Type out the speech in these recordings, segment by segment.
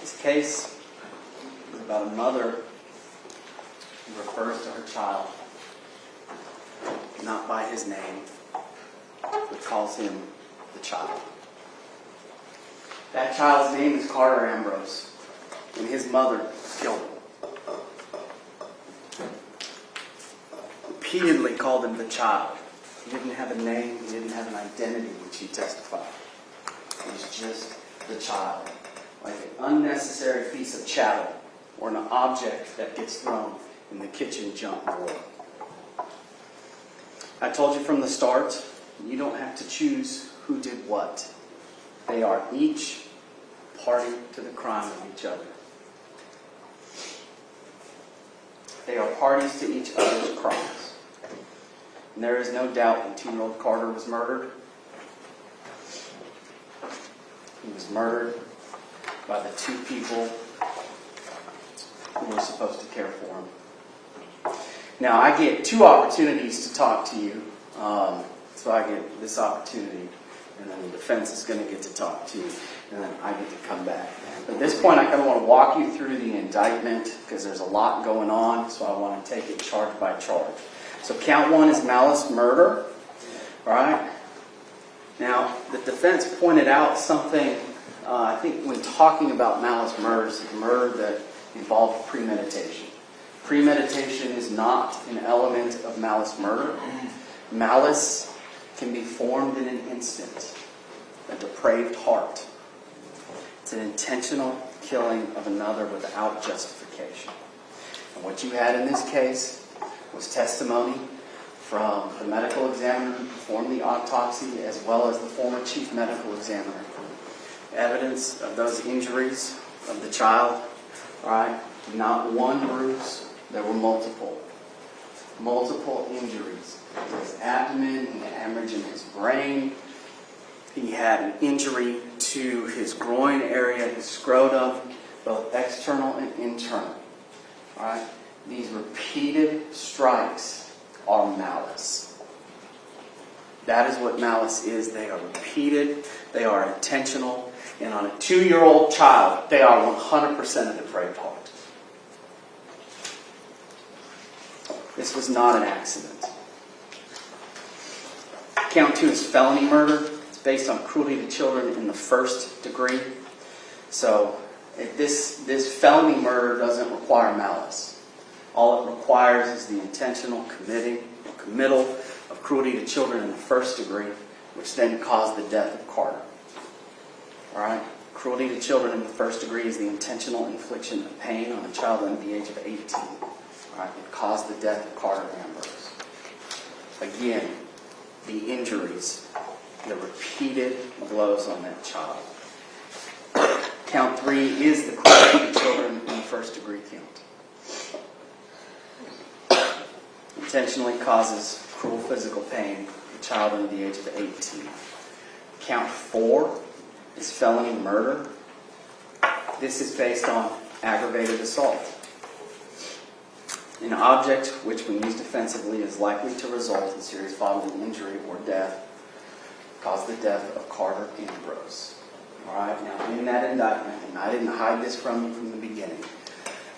This case is about a mother who refers to her child not by his name, but calls him the child. That child's name is Carter Ambrose, and his mother killed him. Repeatedly called him the child. He didn't have a name, he didn't have an identity, which he testified. He was just the child, like an unnecessary piece of chattel or an object that gets thrown in the kitchen junk drawer. I told you from the start, you don't have to choose who did what. They are each party to the crime of each other. They are parties to each other's crimes. And there is no doubt that 2-year-old Carter was murdered. He was murdered by the two people who were supposed to care for him. Now, I get 2 opportunities to talk to you. So I get this opportunity, and then the defense is going to get to talk to you, and then I get to come back. But at this point, I kind of want to walk you through the indictment, because there's a lot going on, so I want to take it charge by charge. So count 1 is malice murder. All right? Now, the defense pointed out something, I think when talking about malice murders, murder that involved premeditation. Premeditation is not an element of malice murder. Malice can be formed in an instant, a depraved heart. It's an intentional killing of another without justification. And what you had in this case was testimony from the medical examiner who performed the autopsy, as well as the former chief medical examiner. Evidence of those injuries of the child. All right, not one bruise. There were multiple injuries. In his abdomen, he had hemorrhage in his brain. He had an injury to his groin area, his scrotum, both external and internal. All right, these repeated strikes are malice. That is what malice is. They are repeated. They are intentional. And on a 2-year-old child, they are 100% a depraved heart. This was not an accident. Count 2 is felony murder. It's based on cruelty to children in the first degree. So this felony murder doesn't require malice. All it requires is the intentional committal of cruelty to children in the first degree, which then caused the death of Carter. All right? Cruelty to children in the first degree is the intentional infliction of pain on a child under the age of 18. All right? It caused the death of Carter Ambrose. Again, the injuries, the repeated blows on that child. Count 3 is the cruelty to children in the first degree count. Intentionally causes cruel physical pain to a child under the age of 18. Count 4 is felony murder. This is based on aggravated assault. An object which, when used offensively, is likely to result in serious bodily injury or death, caused the death of Carter Ambrose. Alright, now in that indictment, and I didn't hide this from you from the beginning,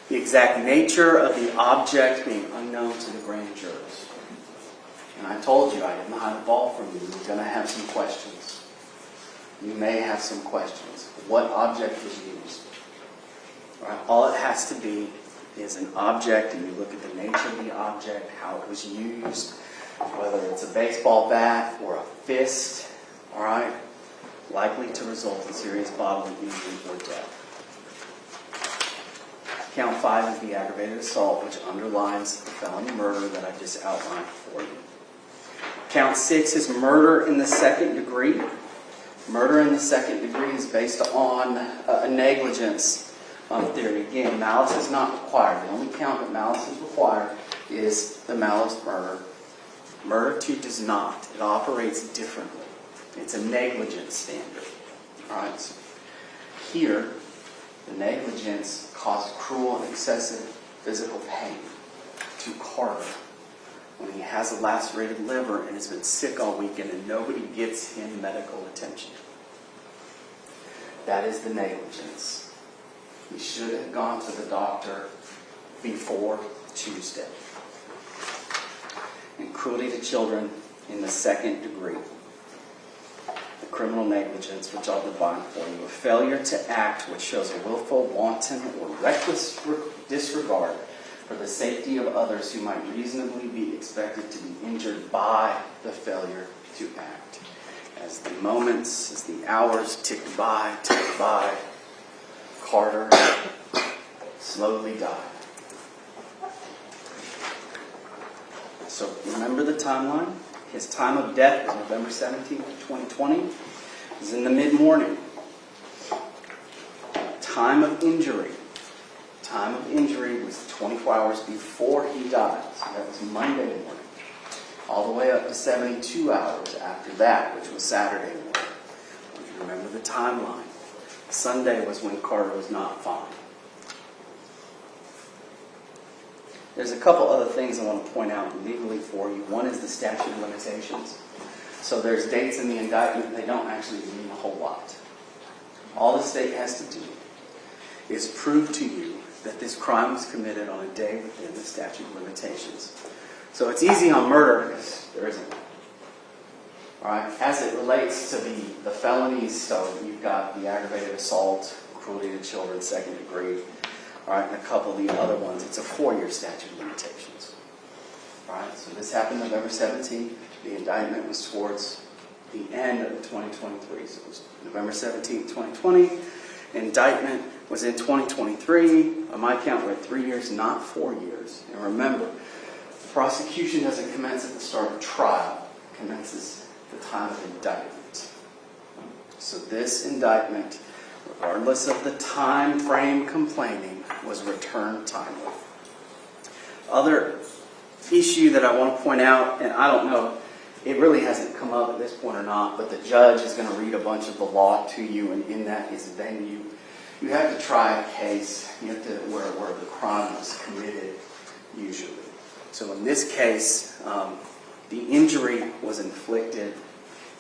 the exact nature of the object being unknown to the grand jurors. And I told you I didn't hide the ball from you. You're going to have some questions. You may have some questions. What object was used? Alright, all it has to be is an object, and you look at the nature of the object, how it was used, whether it's a baseball bat or a fist, all right, likely to result in serious bodily injury or death. Count 5 is the aggravated assault, which underlines the felony murder that I just outlined for you. Count 6 is murder in the second degree. Murder in the second degree is based on a negligence theory. Again, malice is not required. The only count that malice is required is the malice murder. Murder 2 does not. It operates differently. It's a negligence standard. Alright, so here, the negligence caused cruel and excessive physical pain to Carter when he has a lacerated liver and has been sick all weekend and nobody gets him medical attention. That is the negligence. He should have gone to the doctor before Tuesday. And cruelty to children in the second degree. The criminal negligence, which I'll define for you. A failure to act which shows a willful, wanton, or reckless disregard for the safety of others who might reasonably be expected to be injured by the failure to act. As the moments, as the hours ticked by, Carter slowly died. So remember the timeline. His time of death was November 17th, 2020. It was in the mid-morning. Time of injury was 24 hours before he died. So that was Monday morning. All the way up to 72 hours after that, which was Saturday morning. If you remember the timeline. Sunday was when Carter was not fine. There's a couple other things I want to point out legally for you. One is the statute of limitations. So there's dates in the indictment. They don't actually mean a whole lot. All the state has to do is prove to you that this crime was committed on a day within the statute of limitations. So it's easy on murder because there isn't. All right. As it relates to the felonies, so you've got the aggravated assault, cruelty to children, second degree. All right, and a couple of the other ones, it's a 4-year statute of limitations. All right, so this happened November 17th. The indictment was towards the end of 2023. So it was November 17th, 2020. Indictment was in 2023. On my count, we're at 3 years, not 4 years. And remember, the prosecution doesn't commence at the start of trial. It commences at the time of indictment. So this indictment, regardless of the time frame complaining, was returned timely. Other issue that I want to point out, and I don't know, it really hasn't come up at this point or not, but the judge is going to read a bunch of the law to you, and in that is venue. You have to try a case, you have to where the crime was committed, usually. So in this case, the injury was inflicted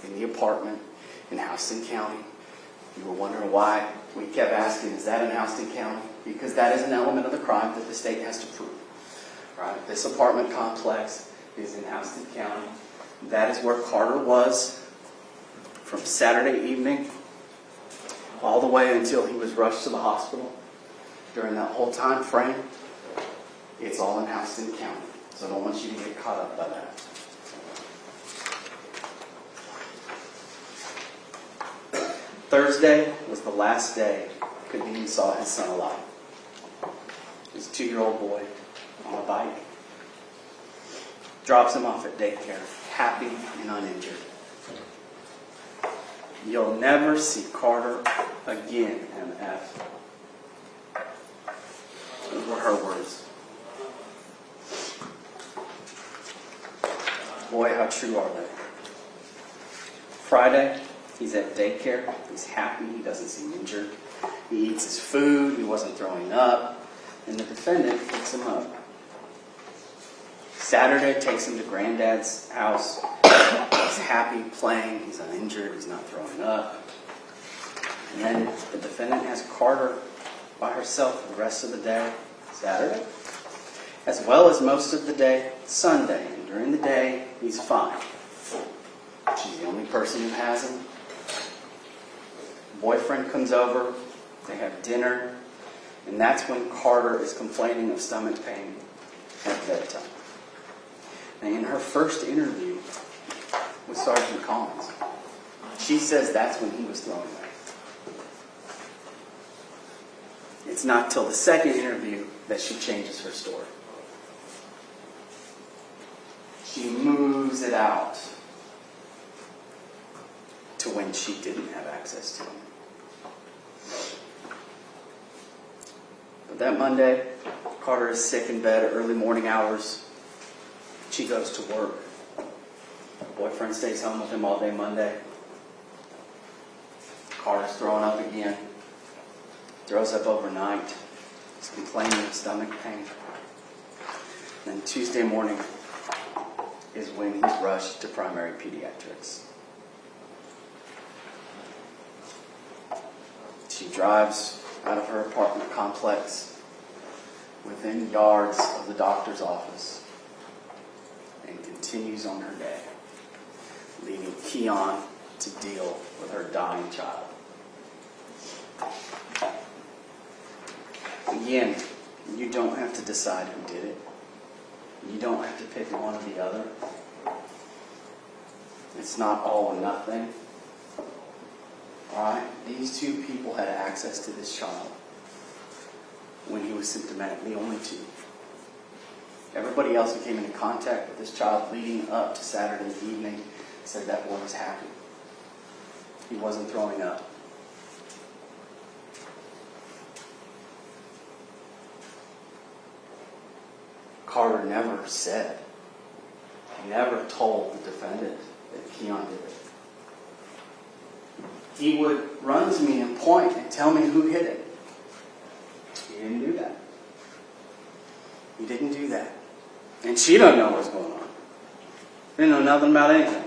in the apartment in Houston County. You were wondering why we kept asking, is that in Houston County? Because that is an element of the crime that the state has to prove. Right? This apartment complex is in Houston County. That is where Carter was from Saturday evening all the way until he was rushed to the hospital. During that whole time frame, it's all in Houston County. So I don't want you to get caught up by that. Thursday was the last day Kadeem saw his son alive. His 2-year-old boy on a bike. Drops him off at daycare, happy and uninjured. You'll never see Carter again, MF. Those were her words. Boy, how true are they? Friday, he's at daycare. He's happy. He doesn't seem injured. He eats his food. He wasn't throwing up. And the defendant picks him up. Saturday takes him to Granddad's house. He's happy, playing. He's uninjured. He's not throwing up. And then the defendant has Carter by herself for the rest of the day, Saturday, as well as most of the day, Sunday. And during the day, he's fine. She's the only person who has him. Boyfriend comes over. They have dinner. And that's when Carter is complaining of stomach pain at bedtime. And in her first interview with Sergeant Collins, she says that's when he was throwing up. It's not till the second interview that she changes her story. She moves it out to when she didn't have access to him. But that Monday, Carter is sick in bed, early morning hours. She goes to work. Her boyfriend stays home with him all day Monday. Carter's throwing up again. Throws up overnight. He's complaining of stomach pain. Then Tuesday morning is when he's rushed to primary pediatrics. She drives out of her apartment complex within yards of the doctor's office and continues on her day, leaving Keon to deal with her dying child. Again, you don't have to decide who did it. You don't have to pick one or the other. It's not all or nothing. Alright? These two people had access to this child when he was symptomatic, the only two. Everybody else who came into contact with this child leading up to Saturday evening said that boy was happy. He wasn't throwing up. Carter never said, never told the defendant that Keon did it. He would run to me and point and tell me who hit it. He didn't do that. He didn't do that. And she don't know what's going on. They know nothing about anything.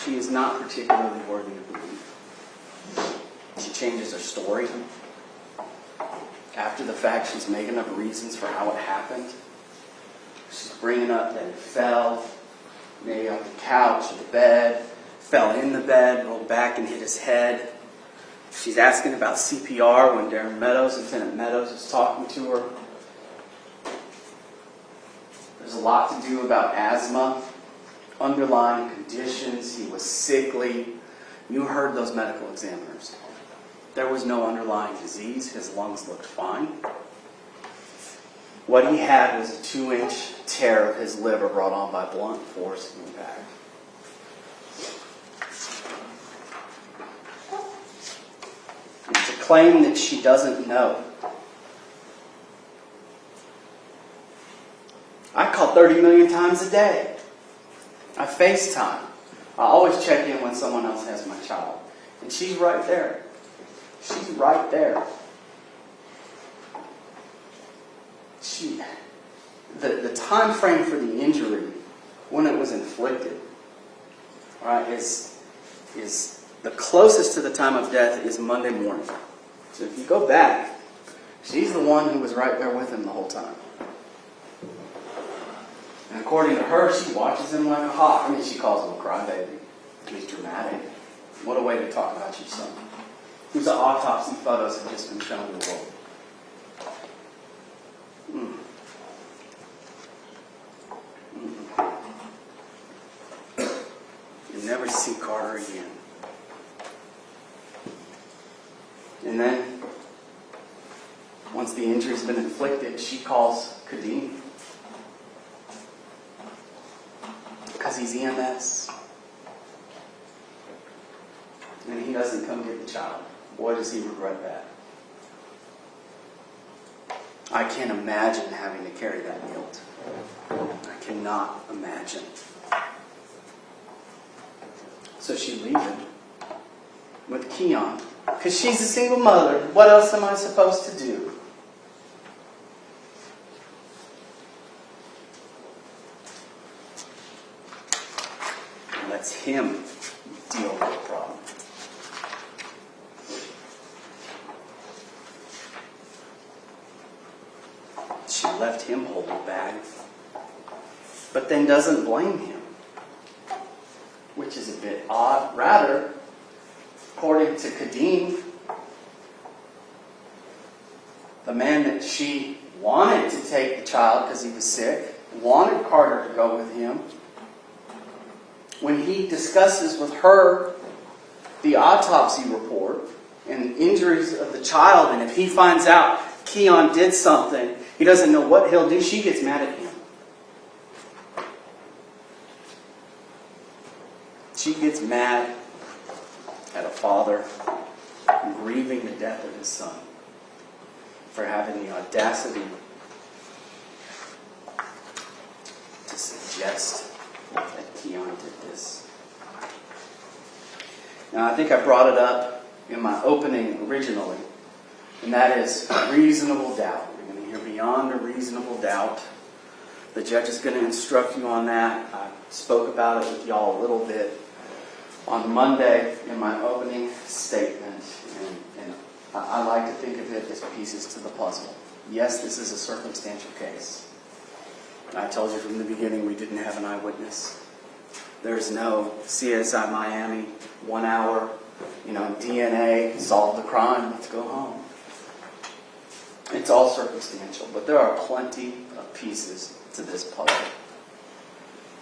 She is not particularly worthy of belief. She changes her story. After the fact, she's making up reasons for how it happened. She's bringing up that he fell, maybe off the couch or the bed, fell in the bed, rolled back and hit his head. She's asking about CPR when Lieutenant Meadows is talking to her. There's a lot to do about asthma, underlying conditions. He was sickly. You heard those medical examiners. There was no underlying disease. His lungs looked fine. What he had was a 2-inch tear of his liver brought on by blunt force impact. It's a claim that she doesn't know. I call 30 million times a day. I FaceTime. I always check in when someone else has my child. And she's right there. She's right there. The time frame for the injury, when it was inflicted, right, is the closest to the time of death is Monday morning. So if you go back, she's the one who was right there with him the whole time. And according to her, she watches him like a hawk. I mean, she calls him a crybaby. He's dramatic. What a way to talk about your son. Whose autopsy photos have just been shown to the world. You'll never see Carter again. And then, once the injury's been inflicted, she calls Kadeem. Because he's EMS. And he doesn't come get the child. Boy, does he regret that. I can't imagine having to carry that guilt. I cannot imagine. So she leaves him with Keon. Because she's a single mother. What else am I supposed to do? And lets him deal with the problem. She left him hold the bag, but then doesn't blame him, which is a bit odd. Rather, according to Kadeem, the man that she wanted to take the child because he was sick, wanted Carter to go with him, when he discusses with her the autopsy report and injuries of the child, and if he finds out Keon did something, he doesn't know what he'll do, she gets mad at him. She gets mad at a father grieving the death of his son for having the audacity to suggest that Keon did this. Now, I think I brought it up in my opening originally, and that is reasonable doubt. We're going to hear beyond a reasonable doubt The judge is going to instruct you on that. I spoke about it with y'all a little bit on Monday in my opening statement. And I like to think of it as pieces to the puzzle. Yes, this is a circumstantial case. I told you from the beginning we didn't have an eyewitness. There's no CSI Miami, 1 hour, DNA, solve the crime, let's go home. It's all circumstantial, but there are plenty of pieces to this puzzle.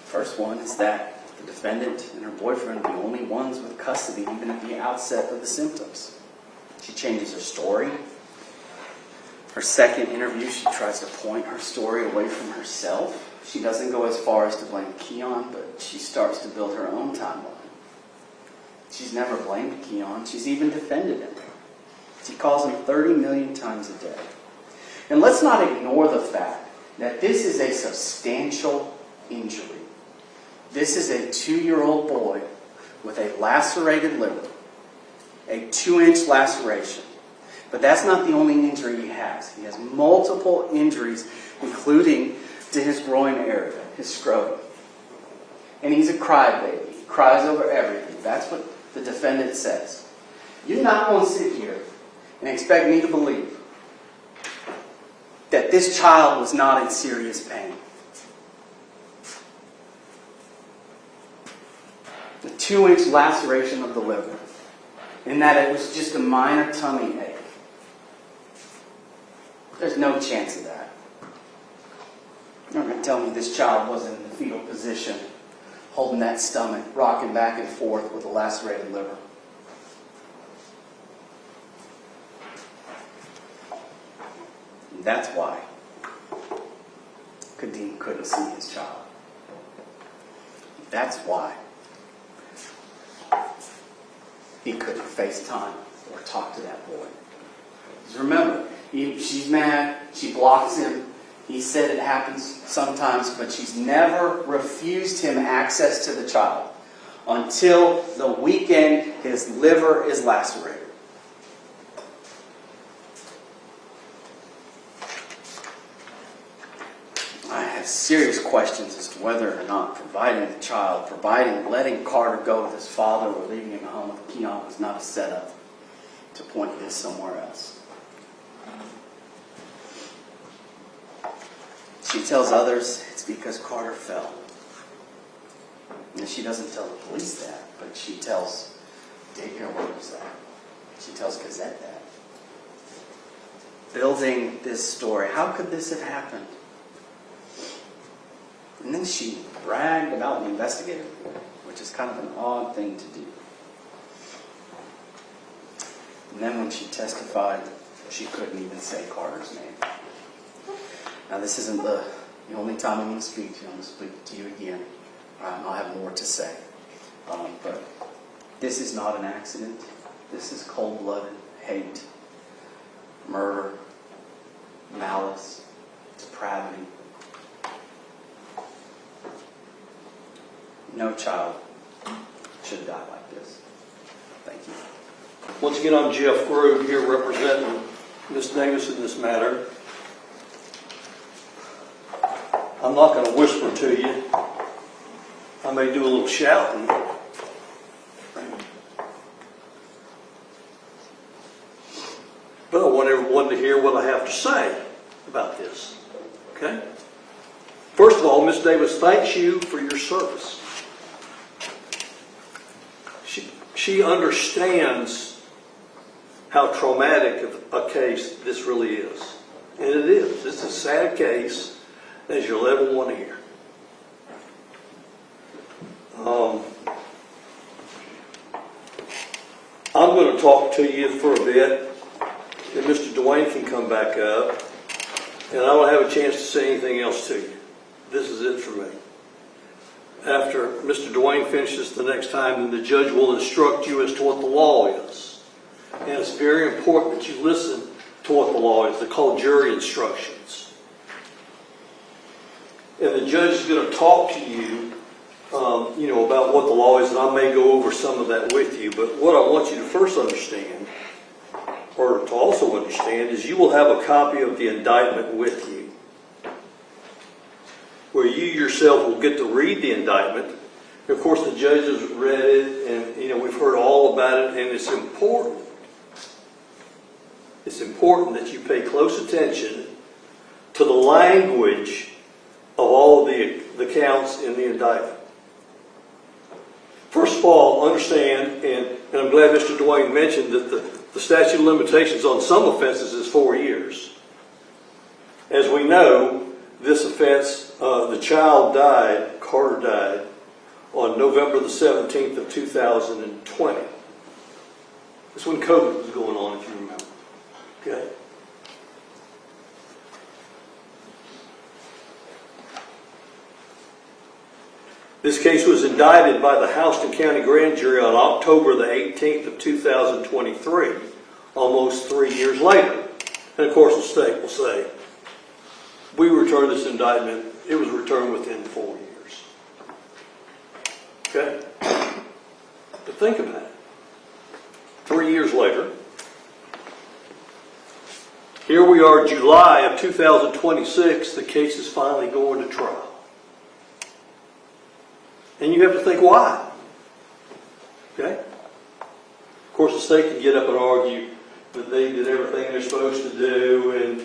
First one is that the defendant and her boyfriend are the only ones with custody even at the outset of the symptoms. She changes her story. Her second interview, she tries to point her story away from herself. She doesn't go as far as to blame Keon, but she starts to build her own timeline. She's never blamed Keon. She's even defended him. She calls him 30 million times a day. And let's not ignore the fact that this is a substantial injury. This is a 2-year-old boy with a lacerated liver, a 2-inch laceration. But that's not the only injury he has. He has multiple injuries, including to his groin area, his scrotum. And he's a crybaby. He cries over everything. That's what the defendant says. You're not going to sit here and expect me to believe that this child was not in serious pain. The 2-inch laceration of the liver, and that it was just a minor tummy ache. There's no chance of that. You're not going to tell me this child wasn't in the fetal position, holding that stomach, rocking back and forth with a lacerated liver. And that's why Kadeem couldn't see his child. That's why he couldn't FaceTime or talk to that boy. Because remember, she's mad, she blocks him. He said it happens sometimes, but she's never refused him access to the child until the weekend his liver is lacerated. I have serious questions as to whether or not providing the child, letting Carter go with his father or leaving him at home with Keon was not a setup to point this somewhere else. She tells others it's because Carter fell. And she doesn't tell the police that, but she tells daycare workers that. She tells Gazette that. Building this story. How could this have happened? And then she bragged about the investigative report, which is kind of an odd thing to do. And then when she testified, she couldn't even say Carter's name. Now, this isn't the only time I'm going to speak to you. I'm going to speak to you again. I'll have more to say. But this is not an accident. This is cold-blooded hate, murder, malice, depravity. No child should die like this. Thank you. Once again, I'm Jeff Grove here representing Ms. Davis in this matter. I'm not going to whisper to you. I may do a little shouting. But I want everyone to hear what I have to say about this. Okay? First of all, Ms. Davis thanks you for your service. She understands how traumatic of a case this really is. And it is. It's a sad case, as you'll ever want to hear. I'm going to talk to you for a bit, then Mr. Dwayne can come back up, and I don't have a chance to say anything else to you. This is it for me. After Mr. Dwayne finishes the next time, then the judge will instruct you as to what the law is. And it's very important that you listen to what the law is. They're called jury instructions. And the judge is going to talk to you, about what the law is, and I may go over some of that with you. But what I want you to first understand, or to also understand, is you will have a copy of the indictment with you. where you yourself will get to read the indictment. Of course, the judges read it, and we've heard all about it, and it's important. It's important that you pay close attention to the language of all of the counts in the indictment. First of all, understand, and I'm glad Mr. Dwayne mentioned that the statute of limitations on some offenses is 4 years. As we know, this offense, the child died, Carter died, on November the 17th of 2020. That's when COVID was going on, if you remember. Okay? This case was indicted by the Houston County Grand Jury on October the 18th of 2023, almost 3 years later. And of course the state will say, we returned this indictment, it was returned within 4 years. Okay? But think about it. 3 years later, here we are, July of 2026, the case is finally going to trial. And you have to think, why? Okay? Of course, the state can get up and argue that they did everything they're supposed to do, and,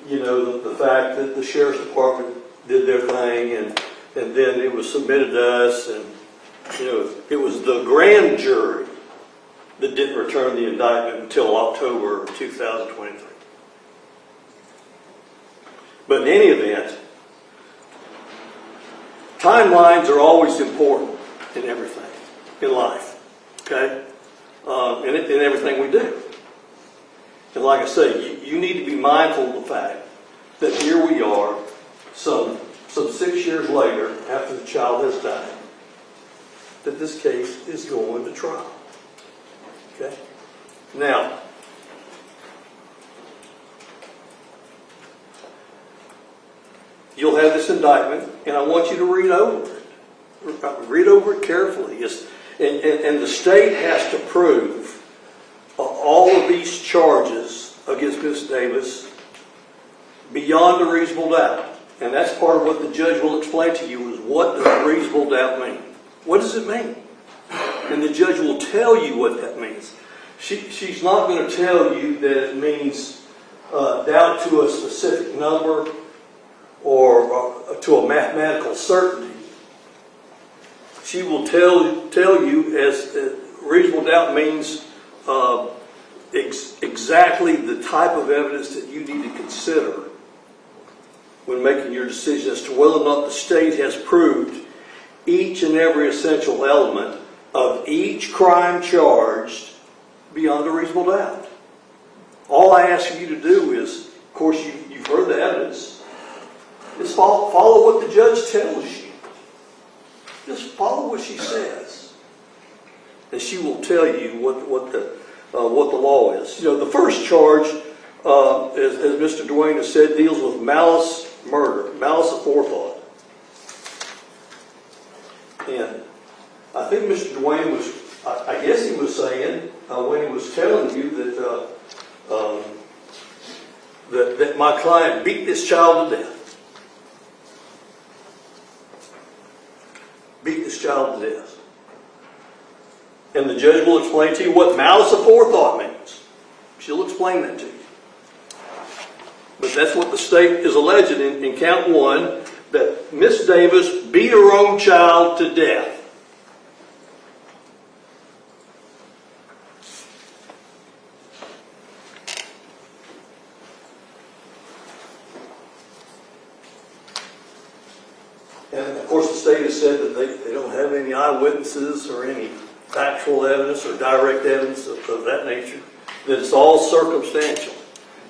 the fact that the sheriff's department did their thing, and then it was submitted to us, and, it was the grand jury that didn't return the indictment until October of 2023. But in any event, timelines are always important in everything, in life, okay? In everything we do. And like I say, you need to be mindful of the fact that here we are, some 6 years later, after the child has died, that this case is going to trial. Okay? Now, you'll have this indictment, and I want you to read over it. Read over it carefully. And the state has to prove all of these charges against Ms. Davis beyond a reasonable doubt. And that's part of what the judge will explain to you is what does reasonable doubt mean? What does it mean? And the judge will tell you what that means. She's not going to tell you that it means doubt to a specific number or to a mathematical certainty. She will tell you as reasonable doubt means exactly the type of evidence that you need to consider when making your decision as to whether or not the state has proved each and every essential element of each crime charged beyond a reasonable doubt. All I ask you to do is, of course, you've heard the evidence, is follow what the judge tells you. Just follow what she says, and she will tell you what the law is. The first charge, as Mr. Dwayne has said, deals with malice murder, malice aforethought. And I think Mr. Dwayne was, I guess he was saying when he was telling you that my client beat this child to death. Beat this child to death. And the judge will explain to you what malice aforethought means. She'll explain that to you. But that's what the state is alleging in count 1, that Miss Davis beat her own child to death. And of course the state has said that they don't have any eyewitnesses or any factual evidence or direct evidence of that nature, that it's all circumstantial.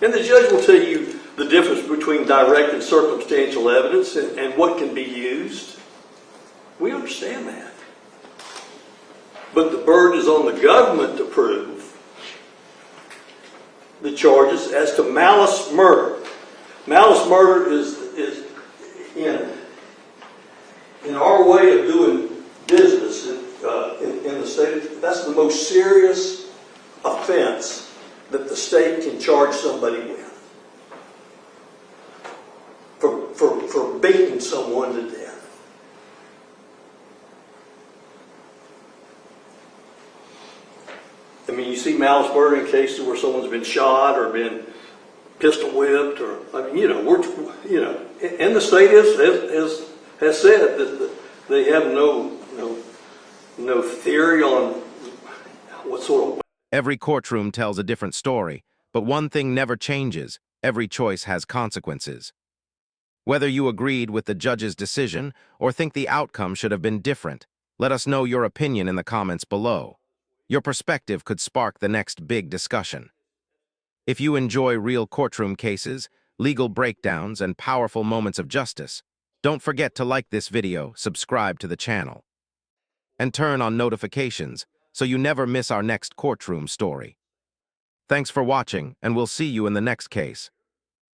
And the judge will tell you the difference between direct and circumstantial evidence and what can be used. We understand that. But the burden is on the government to prove the charges as to malice murder. Malice murder is in our way of doing business in the state, that's the most serious offense that the state can charge somebody with. For beating someone to death. I mean, you see malice murder in cases where someone's been shot or been pistol whipped, or and the state has said that they have no theory on what sort of. Every courtroom tells a different story, but one thing never changes: every choice has consequences. Whether you agreed with the judge's decision or think the outcome should have been different, let us know your opinion in the comments below. Your perspective could spark the next big discussion. If you enjoy real courtroom cases, legal breakdowns, and powerful moments of justice, don't forget to like this video, subscribe to the channel, and turn on notifications so you never miss our next courtroom story. Thanks for watching, and we'll see you in the next case.